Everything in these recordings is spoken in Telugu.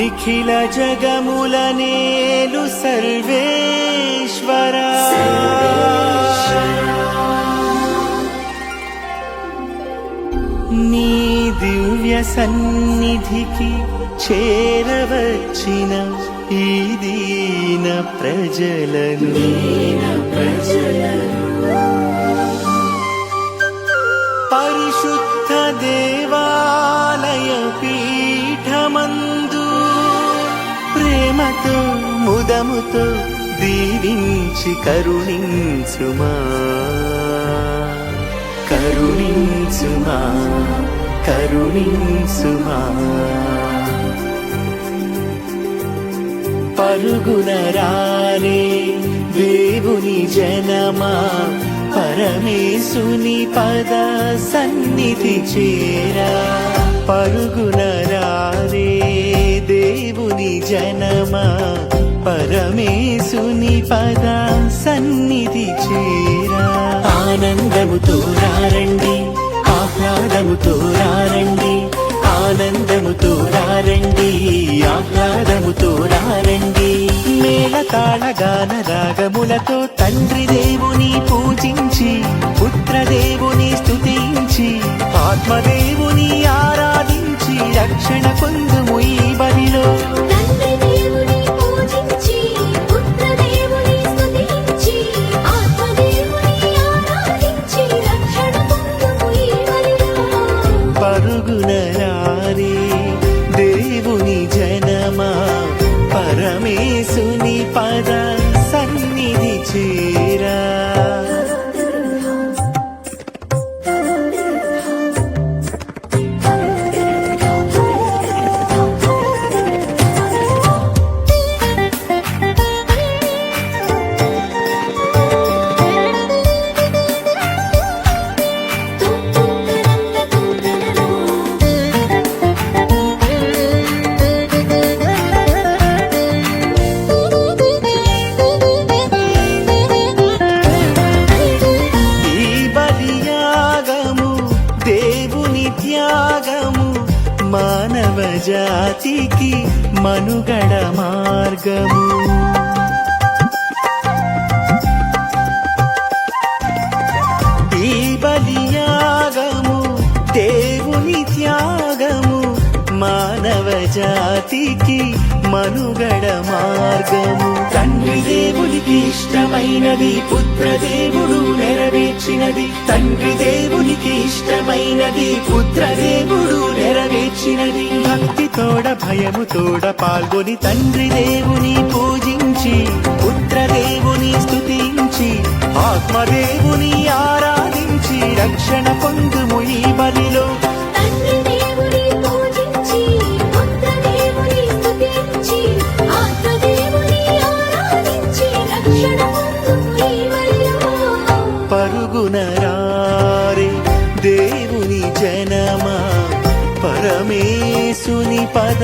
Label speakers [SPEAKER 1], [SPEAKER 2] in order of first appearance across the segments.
[SPEAKER 1] నిఖిల జగముల నేలు సర్వేశ్వరా నీ దివ్య సన్నిధికి చేరవచ్చిన ఈ దీన ప్రజలను పరిశుద్ధ దేవాలయ పీఠమందు ప్రేమతో ముదముతో దీవించి కరుణించుమా కరుణించుమా కరుణించుమా పరుగున రారే దేవుని జనమా పరమేశుని పద సన్నిధి చేరా పరుగున రారే దేవుని జనమా పరమేశుని పద సన్నిధి చేరా ఆనందముతో రండి ఆహ్లాదముతో రండి ఆనందముతో రండి ఆహ్లాదముతో రండి మేళతాళ గాన రాగములతో తండ్రి దేవుని పూజించి పుత్రదేవుని స్తుతించి ఆత్మదేవుని ఆరాధించి రక్షణ పొందుము ఈ బలిలో పరుగున రారే దేవుని జనమా పరమేశుని పద సన్నిధి చేరా మానవ జాతికి మనుగడ మార్గము ఈ బలియాగము దేవుని త్యాగము మానవ జాతికి మనుగడ మార్గము తండ్రి దేవునికి ఇష్టమైనది పుత్రదేవుడు నెరవేర్చినది తండ్రి దేవునికి ఇష్టమైనది పుత్రదేవుడు నెరవేర్చినది భక్తితోడ భయముతోడ పాల్గొని తండ్రి దేవుని పూజించి పుత్రదేవుని స్తుతించి ఆత్మదేవుని ఆరాధించి రక్షణ పొందుము ఈ బలిలో పరుగున రారే దేవుని జనమా పరమేశుని పద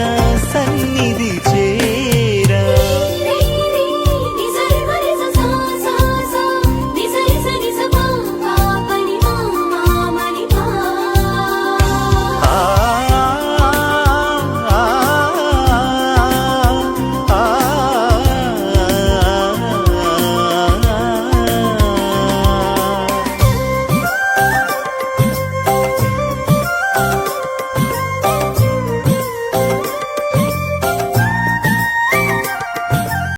[SPEAKER 1] సన్నిధి